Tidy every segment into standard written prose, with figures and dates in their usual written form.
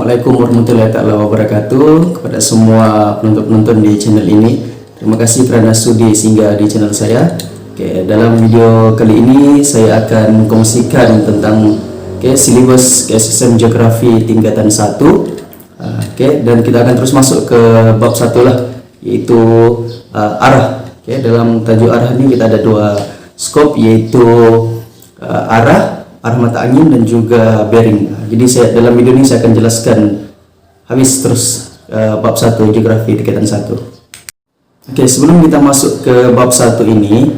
Assalamualaikum warahmatullahi wabarakatuh kepada semua penonton-penonton di channel ini. Terima kasih kerana sudi singgah di channel saya. Dalam video kali ini saya akan mengkongsikan tentang silibus sistem geografi tingkatan 1. Dan kita akan terus masuk ke bab 1 lah, yaitu arah. Dalam tajuk arah ini kita ada dua skop, yaitu arah mata angin dan juga bearing. Jadi dalam video ini saya akan jelaskan habis terus bab 1 geografi tingkatan 1. Sebelum kita masuk ke bab 1 ini,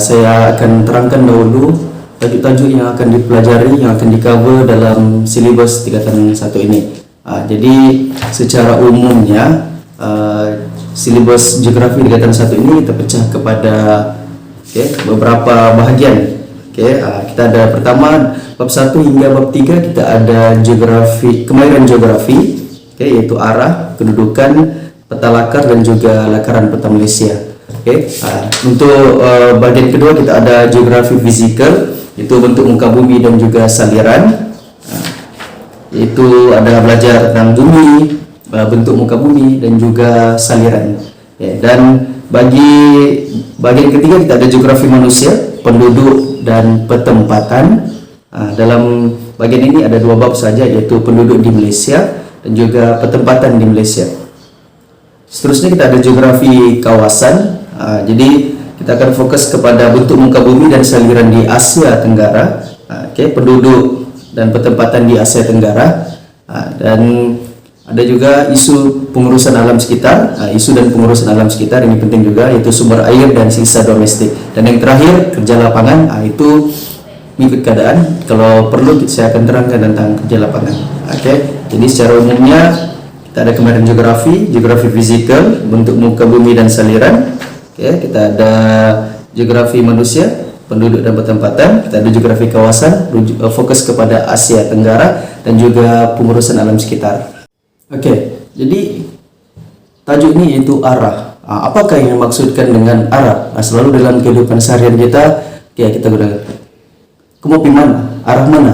saya akan terangkan dahulu tajuk-tajuk yang akan dipelajari, yang akan di-cover dalam silibus tingkatan 1 ini. Jadi secara umumnya silibus geografi tingkatan 1 ini terpecah kepada beberapa bahagian. Kita ada pertama bab 1 hingga bab 3 kita ada geografi, kemahiran geografi, yaitu arah, kedudukan, peta lakar dan juga lakaran peta Malaysia. Untuk bagian kedua kita ada geografi fisikal, itu bentuk muka bumi dan juga saliran. Yaitu ada belajar tentang bumi, bentuk muka bumi dan juga saliran. Dan bagi bagian ketiga kita ada geografi manusia, penduduk dan petempatan. Dalam bagian ini ada dua bab saja, yaitu penduduk di Malaysia dan juga petempatan di Malaysia. Seterusnya kita ada geografi kawasan. Jadi kita akan fokus kepada bentuk muka bumi dan saliran di Asia Tenggara, penduduk dan petempatan di Asia Tenggara, dan ada juga isu pengurusan alam sekitar. Isu dan pengurusan alam sekitar ini penting juga, yaitu sumber air dan sisa domestik. Dan yang terakhir kerja lapangan, itu mengikut keadaan. Kalau perlu saya akan terangkan tentang kerja lapangan. Jadi secara umumnya kita ada kemahiran geografi, geografi fisikal, bentuk muka bumi dan saliran. Kita ada geografi manusia, penduduk dan petempatan. Kita ada geografi kawasan, fokus kepada Asia Tenggara dan juga pengurusan alam sekitar. Jadi tajuk ini yaitu arah. Apakah yang dimaksudkan dengan arah? Selalu dalam kehidupan seharian kita, kita gunakan. Kamu mau pergi mana? Arah mana?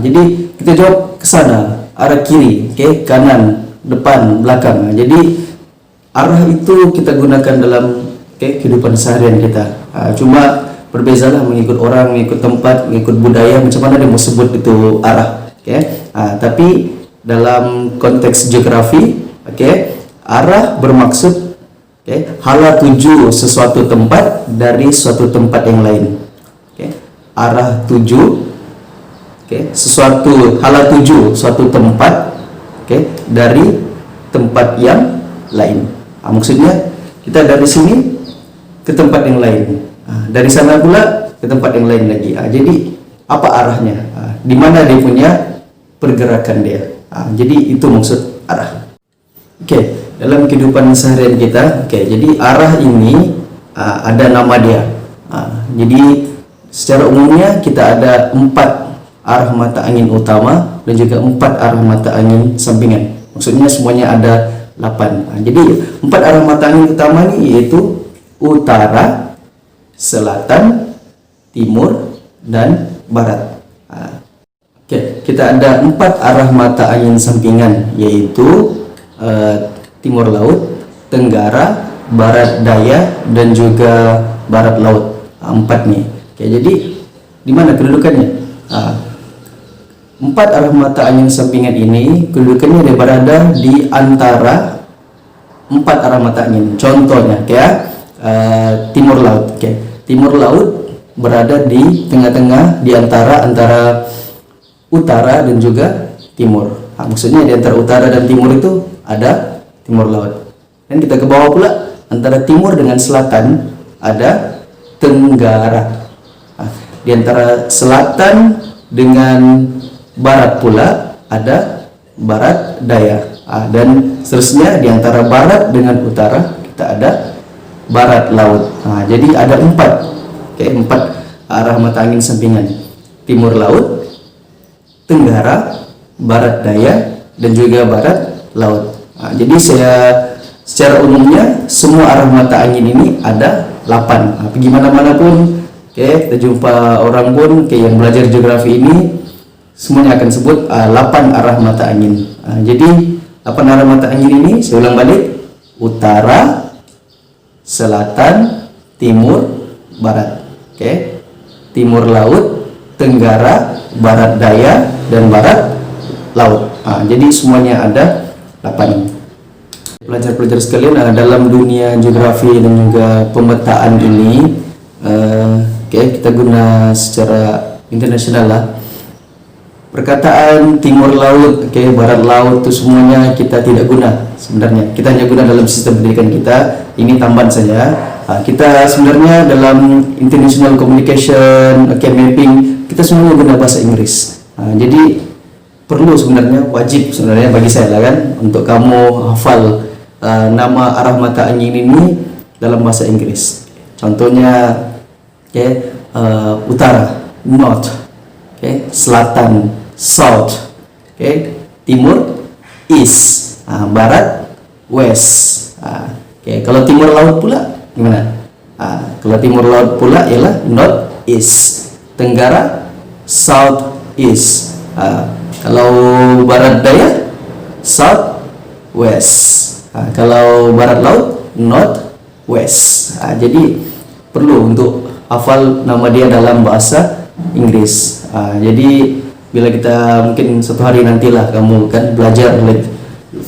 Jadi kita jawab ke sana, arah kiri, kanan, depan, belakang. Jadi arah itu kita gunakan dalam kehidupan seharian kita. Cuma berbezalah mengikut orang, mengikut tempat, mengikut budaya, macam mana dia mau sebut itu arah. Tapi dalam konteks geografi, arah bermaksud hala tuju sesuatu tempat dari suatu tempat yang lain. Arah tuju, sesuatu, hala tuju suatu tempat, dari tempat yang lain. Maksudnya kita dari sini ke tempat yang lain, dari sana pula ke tempat yang lain lagi. Jadi apa arahnya? Di mana dia punya pergerakan dia? Jadi itu maksud arah. Dalam kehidupan seharian kita, jadi arah ini ada nama dia. Jadi secara umumnya kita ada 4 arah mata angin utama dan juga 4 arah mata angin sampingan. Maksudnya semuanya ada 8. Jadi 4 arah mata angin utama ini yaitu utara, selatan, timur, dan barat. Kita ada 4 arah mata angin sampingan, yaitu timur laut, tenggara, barat daya, dan juga barat laut. 4 nih. Jadi di mana kedudukannya? 4 arah mata angin sampingan ini kedudukannya dia berada di antara 4 arah mata angin. Contohnya timur laut. Timur laut berada di tengah-tengah, di antara utara dan juga timur. Maksudnya di antara utara dan timur itu ada timur laut. Dan kita ke bawah pula, antara timur dengan selatan ada tenggara. Di antara selatan dengan barat pula ada barat daya. Dan seterusnya di antara barat dengan utara kita ada barat laut. Jadi ada 4 arah mata angin sampingan: timur laut, tenggara, barat daya, dan juga barat laut. Jadi secara umumnya semua arah mata angin ini ada 8. Pergi mana-mana pun, kita jumpa orang pun yang belajar geografi ini, semuanya akan sebut 8 arah mata angin. Jadi 8 arah mata angin ini saya ulang balik: utara, selatan, timur, barat. Oke. Timur laut, tenggara, barat daya, dan barat laut. Jadi semuanya ada 8. Pelajar-pelajar sekalian, dalam dunia geografi dan juga pemetaan ini, kita guna secara internasional lah. Perkataan timur laut, barat laut itu semuanya kita tidak guna sebenarnya. Kita hanya guna dalam sistem pendidikan kita. Ini tambahan saja. Kita sebenarnya dalam international communication, mapping, kita semuanya guna bahasa Inggris. Jadi perlu sebenarnya, wajib sebenarnya bagi saya lah kan, untuk kamu hafal nama arah mata angin ini dalam bahasa Inggris. Contohnya, utara, north, selatan, south, timur, east, barat, west. Kalau timur laut pula gimana? Kalau timur laut pula ialah north east, tenggara south east, kalau barat daya south west, kalau barat laut north west. Jadi perlu untuk hafal nama dia dalam bahasa Inggris. Jadi bila kita mungkin suatu hari nantilah kamu kan belajar lebih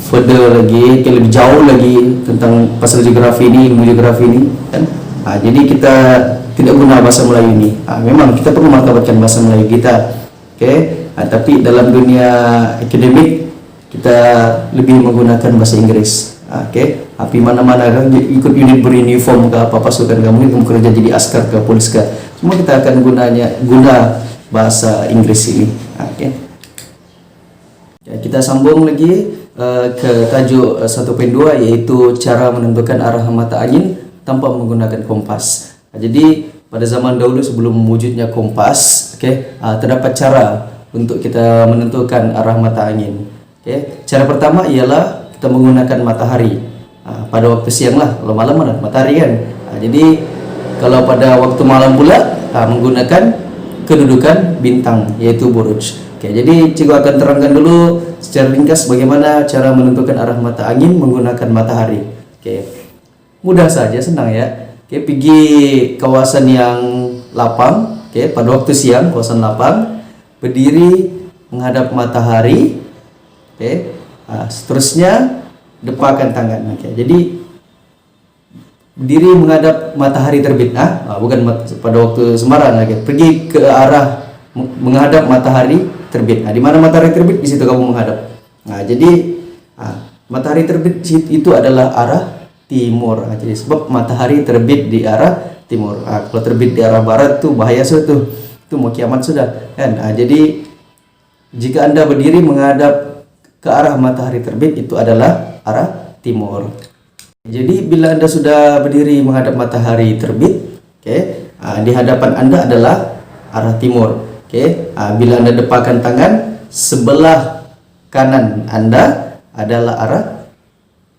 further lagi, lebih jauh lagi tentang pasal geografi ini, ilmu geografi ini kan. Jadi kita tidak guna bahasa Melayu ini. Memang kita perlu martabatkan bahasa Melayu kita. Tapi dalam dunia akademik kita lebih menggunakan bahasa Inggris. Tapi mana-mana kan ikut unit beruniform ke apa pasukan kamu, kamu kerja jadi askar ke polis ke, semua kita akan guna bahasa Inggris ini. Kita sambung lagi ke tajuk 1.2, yaitu cara menentukan arah mata angin tanpa menggunakan kompas. Jadi pada zaman dahulu sebelum wujudnya kompas, terdapat cara untuk kita menentukan arah mata angin. Cara pertama ialah kita menggunakan matahari. Pada waktu siang lah, kalau malam mana matahari kan. Jadi kalau pada waktu malam pula menggunakan kedudukan bintang, yaitu buruj. Jadi cikgu akan terangkan dulu secara ringkas bagaimana cara menentukan arah mata angin menggunakan matahari. Mudah saja, senang ya. Pergi kawasan yang lapang, pada waktu siang, kawasan lapang, berdiri menghadap matahari, seterusnya depakan tangan. Jadi berdiri menghadap matahari terbit, bukan pada waktu sembarang lagi. Pergi ke arah menghadap matahari terbit. Di mana matahari terbit, di situ kamu menghadap. Jadi matahari terbit itu adalah arah timur. Jadi sebab matahari terbit di arah timur. Kalau terbit di arah barat tuh bahaya sudah, itu mau kiamat sudah kan. Jadi jika Anda berdiri menghadap ke arah matahari terbit, itu adalah arah timur. Jadi bila Anda sudah berdiri menghadap matahari terbit, di hadapan Anda adalah arah timur. Bila Anda depakan tangan, sebelah kanan Anda adalah arah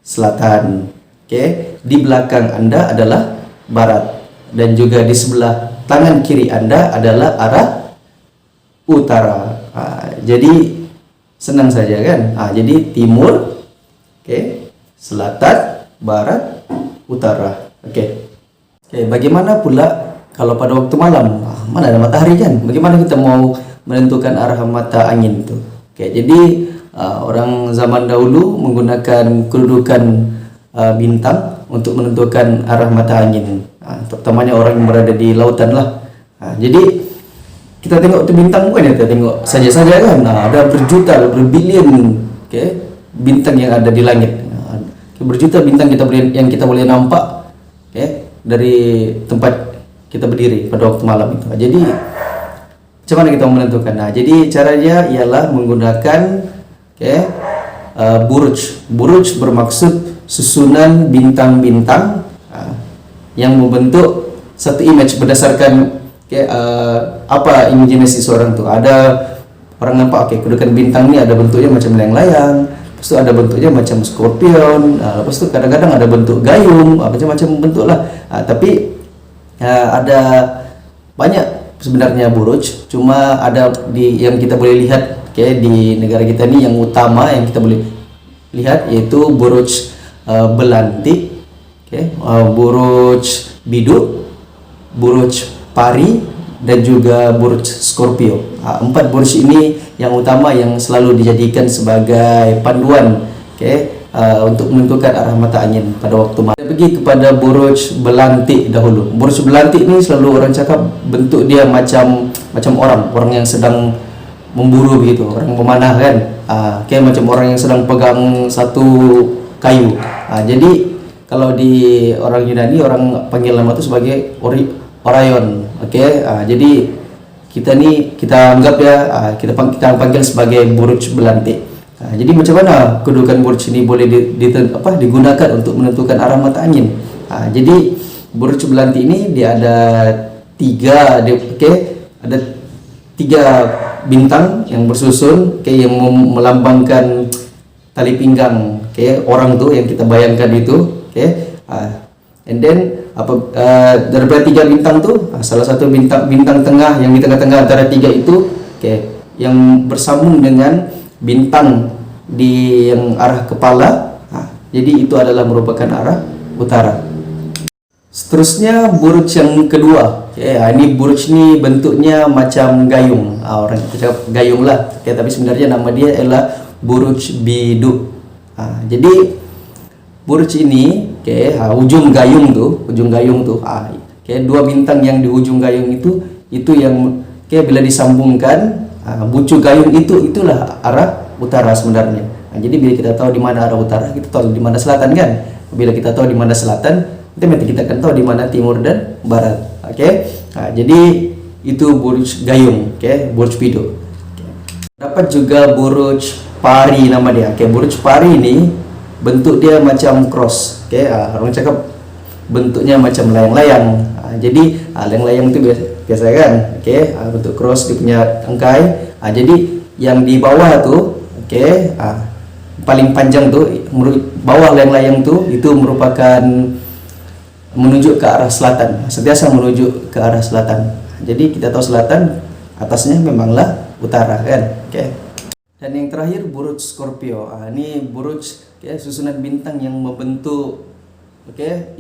selatan. Di belakang Anda adalah barat, dan juga di sebelah tangan kiri Anda adalah arah utara. Jadi senang saja kan. Jadi timur, selatan, barat, utara. Bagaimana pula kalau pada waktu malam, mana ada matahari kan? Bagaimana kita mau menentukan arah mata angin itu? Jadi orang zaman dahulu menggunakan kedudukan bintang untuk menentukan arah mata angin. Terutamanya orang yang berada di lautan lah. Jadi kita tengok tu bintang bukan ya, kita tengok saja-saja kan. Ada berjuta, berbilion bintang yang ada di langit. Berjuta bintang yang kita boleh nampak dari tempat kita berdiri pada waktu malam itu. Jadi macam mana kita menentukan? Jadi caranya ialah menggunakan buruj. Buruj bermaksud susunan bintang-bintang yang membentuk satu image berdasarkan apa imajinasi seorang tu. Ada orang nampak kedudukan bintang ni ada bentuknya macam layang-layang, lepas tu ada bentuknya macam skorpion, lepas tu kadang-kadang ada bentuk gayung, macam-macam bentuk lah. Tapi ada banyak sebenarnya Boruj, cuma ada di yang kita boleh lihat di negara kita ini yang utama yang kita boleh lihat yaitu Boruj Belantik, Boruj Biduk, Boruj Pari, dan juga Boruj Scorpio. Empat Boruj ini yang utama yang selalu dijadikan sebagai panduan untuk menentukan arah mata angin pada waktu malam. Kita pergi kepada Boruj Belantik dahulu. Boruj Belantik ini selalu orang cakap bentuk dia macam orang yang sedang memburu begitu, orang memanah kan. Macam orang yang sedang pegang satu kayu. Jadi kalau di orang Yunani orang panggil nama itu sebagai Orion. Jadi kita anggap ya kita panggil sebagai Boruj Belantik. Jadi macam mana kedudukan Boruj ini boleh digunakan untuk menentukan arah mata angin? Jadi Boruj Belantik ini dia ada tiga, ada tiga bintang yang bersusun, yang melambangkan tali pinggang, orang tuh yang kita bayangkan itu, and then daripada tiga bintang tuh, salah satu bintang tengah yang di tengah-tengah antara tiga itu, yang bersambung dengan bintang di yang arah kepala, jadi itu adalah merupakan arah utara. Seterusnya Boruj yang kedua, ini Boruj ini bentuknya macam gayung, orang kita cakap gayung lah, tapi sebenarnya nama dia adalah Boruj Biduk. Jadi Boruj ini, ujung gayung tuh, dua bintang yang di ujung gayung itu yang bila disambungkan, bucu gayung itulah arah utara sebenarnya. Jadi bila kita tahu di mana arah utara, kita tahu di mana selatan kan. Bila kita tahu di mana selatan, nanti kita akan tahu di mana timur dan barat. Jadi itu Boruj gayung, Boruj Biduk. Dapat juga Boruj Pari nama dia. Boruj Pari ini bentuk dia macam cross. Orang cakap bentuknya macam layang-layang. Jadi layang-layang itu biasa kan, bentuk cross, dia punya tangkai. Jadi yang di bawah tuh, paling panjang tuh, bawah layang-layang tuh itu merupakan menunjuk ke arah selatan, sentiasa menuju ke arah selatan. Jadi kita tahu selatan, atasnya memanglah utara kan. Dan yang terakhir Boruj Scorpio. Ini Boruj susunan bintang yang membentuk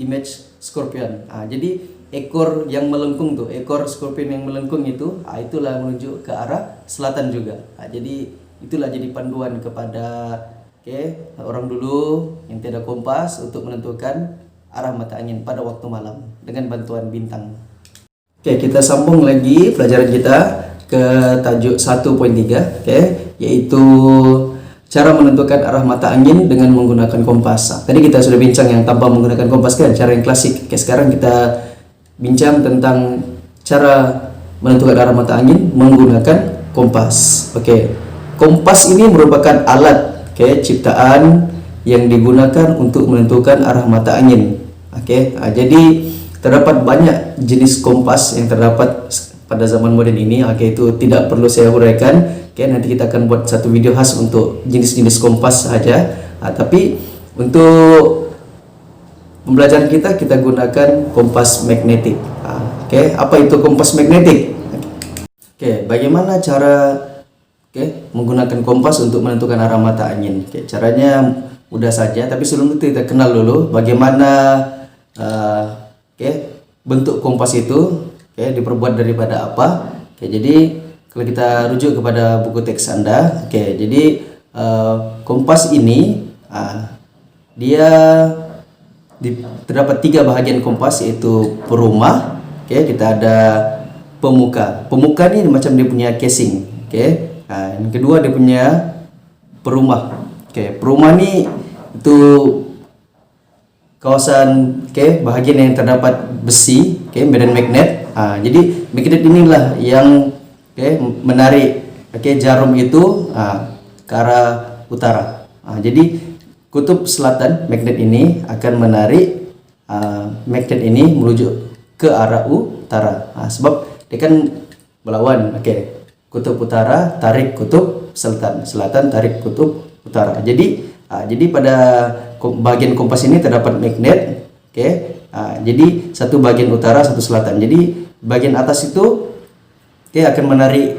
image Scorpion. Jadi ekor yang melengkung tuh, ekor Scorpion yang melengkung itu, itulah menuju ke arah selatan juga. Jadi itulah jadi panduan kepada orang dulu yang tiada kompas untuk menentukan arah mata angin pada waktu malam dengan bantuan bintang. Kita sambung lagi pelajaran kita ke tajuk 1.3, yaitu cara menentukan arah mata angin dengan menggunakan kompas. Tadi kita sudah bincang yang tanpa menggunakan kompas kan, cara yang klasik. Sekarang kita bincang tentang cara menentukan arah mata angin menggunakan kompas. Kompas ini merupakan alat ciptaan yang digunakan untuk menentukan arah mata angin. Jadi terdapat banyak jenis kompas yang terdapat pada zaman modern ini. Itu tidak perlu saya uraikan. Nanti kita akan buat satu video khas untuk jenis-jenis kompas saja. Tapi untuk pembelajaran kita gunakan kompas magnetik. Apa itu kompas magnetik? Bagaimana cara menggunakan kompas untuk menentukan arah mata angin? Caranya mudah saja, tapi sebelum itu kita kenal dulu bagaimana bentuk kompas itu, diperbuat daripada apa. Jadi kalau kita rujuk kepada buku teks Anda, jadi kompas ini dia terdapat tiga bahagian kompas, yaitu perumah, kita ada pemuka. Pemuka ini macam dia punya casing, yang kedua dia punya perumah. Perumah ini itu kawasan bahagian yang terdapat besi, medan magnet. Jadi magnet inilah yang menarik jarum itu ke arah utara. Jadi kutub selatan magnet ini akan menarik magnet ini menuju ke arah utara. Sebab dia kan berlawan. Kutub utara tarik kutub selatan, selatan tarik kutub utara. Jadi pada bagian kompas ini terdapat magnet. Jadi satu bagian utara, satu selatan. Jadi bagian atas itu akan menarik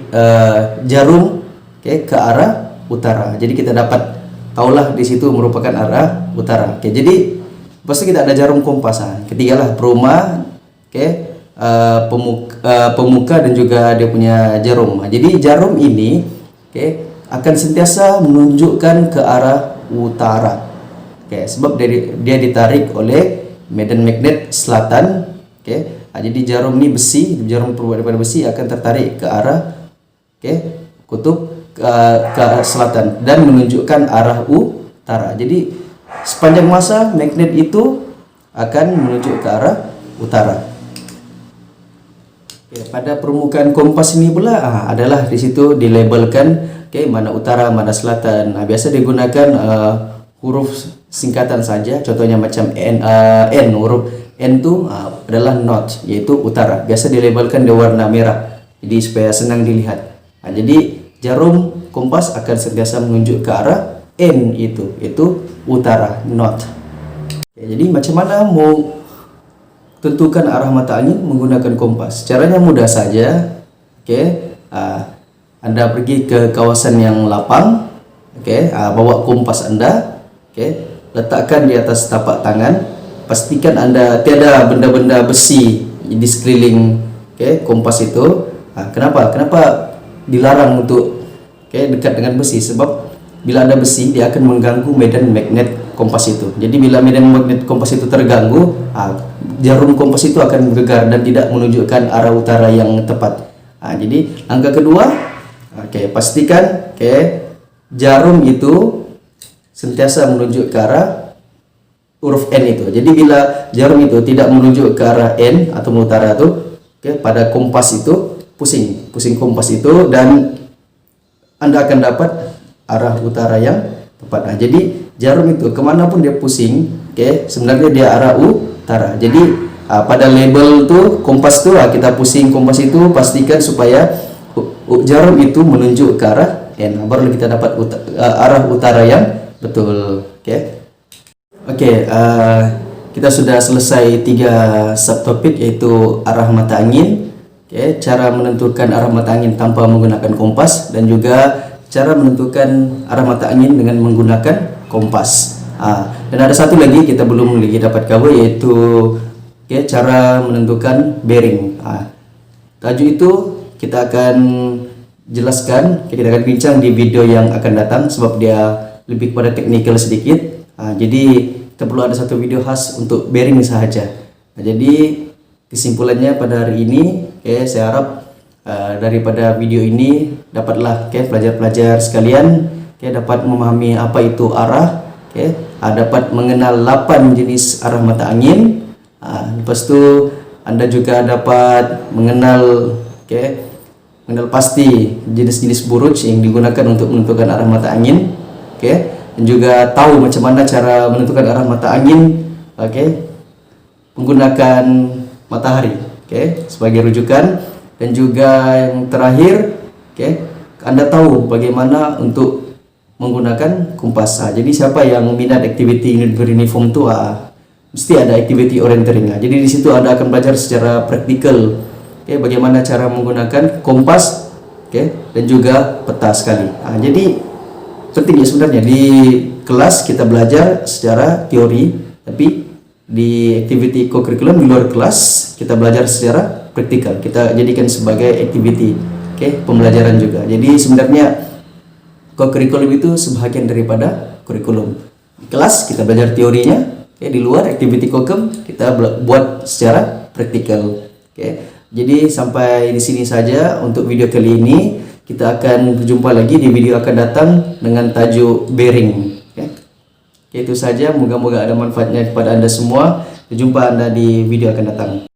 jarum ke arah utara. Jadi kita dapat tahulah di situ merupakan arah utara. Jadi pasti kita ada jarum kompas. Ketiga lah perumah, pemuka dan juga dia punya jarum. Jadi jarum ini akan sentiasa menunjukkan ke arah utara. Sebab dia ditarik oleh medan magnet selatan. Jadi jarum ini besi, jarum berubah daripada besi akan tertarik ke arah kutub ke arah selatan dan menunjukkan arah utara. Jadi sepanjang masa magnet itu akan menunjuk ke arah utara. Pada permukaan kompas ini pula adalah di situ dilabelkan mana utara, mana selatan. Biasa digunakan huruf singkatan saja. Contohnya macam N, huruf N itu adalah north, yaitu utara. Biasa dilabelkan di warna merah. Jadi supaya senang dilihat. Jadi jarum kompas akan sentiasa menunjuk ke arah N itu utara, north. Jadi macam mana mau tentukan arah mata angin menggunakan kompas? Caranya mudah saja. Anda pergi ke kawasan yang lapang, bawa kompas Anda, letakkan di atas tapak tangan. Pastikan Anda tiada benda-benda besi di sekeliling kompas itu. Kenapa dilarang untuk dekat dengan besi? Sebab bila ada besi, dia akan mengganggu medan magnet kompas itu. Jadi bila medan magnet kompas itu terganggu, jarum kompas itu akan bergegar dan tidak menunjukkan arah utara yang tepat. Jadi langkah kedua, pastikan jarum itu sentiasa menunjuk ke arah huruf N itu. Jadi bila jarum itu tidak menunjuk ke arah N atau utara itu, pada kompas itu pusing kompas itu dan Anda akan dapat arah utara yang tepat. Jadi jarum itu kemanapun dia pusing, sebenarnya dia arah utara. Jadi pada label tuh kompas tuh kita pusing kompas itu, pastikan supaya jarum itu menunjuk ke arah N. Baru kita dapat arah utara yang betul. Kita sudah selesai 3 subtopik, yaitu arah mata angin, cara menentukan arah mata angin tanpa menggunakan kompas, dan juga cara menentukan arah mata angin dengan menggunakan kompas. Dan ada satu lagi kita belum lagi dapat cover, yaitu cara menentukan bearing. Tajuk itu kita akan jelaskan, kita akan bincang di video yang akan datang, sebab dia lebih kepada teknikal sedikit. Jadi kita perlu ada satu video khas untuk bearing sahaja. Jadi kesimpulannya pada hari ini, saya harap daripada video ini dapatlah pelajar-pelajar sekalian dapat memahami apa itu arah, dapat mengenal 8 jenis arah mata angin. Lepas tu Anda juga dapat mengenal pasti jenis-jenis buruj yang digunakan untuk menentukan arah mata angin, dan juga tahu macam mana cara menentukan arah mata angin menggunakan matahari sebagai rujukan. Dan juga yang terakhir, Anda tahu bagaimana untuk menggunakan kompas. Jadi siapa yang minat aktiviti unit beruniform tu mesti ada aktiviti orienteering. Jadi di situ Anda akan belajar secara praktikal bagaimana cara menggunakan kompas dan juga peta sekali. Jadi penting sebenarnya di kelas kita belajar secara teori, tapi di aktiviti co-curriculum di luar kelas kita belajar secara praktikal. Kita jadikan sebagai aktiviti pembelajaran juga. Jadi sebenarnya co-curriculum itu sebahagian daripada kurikulum. Di kelas kita belajar teorinya, di luar aktiviti kokem kita buat secara praktikal. Jadi sampai di sini saja untuk video kali ini. Kita akan berjumpa lagi di video akan datang dengan tajuk bearing. Itu saja, moga-moga ada manfaatnya kepada Anda semua. Jumpa Anda di video akan datang.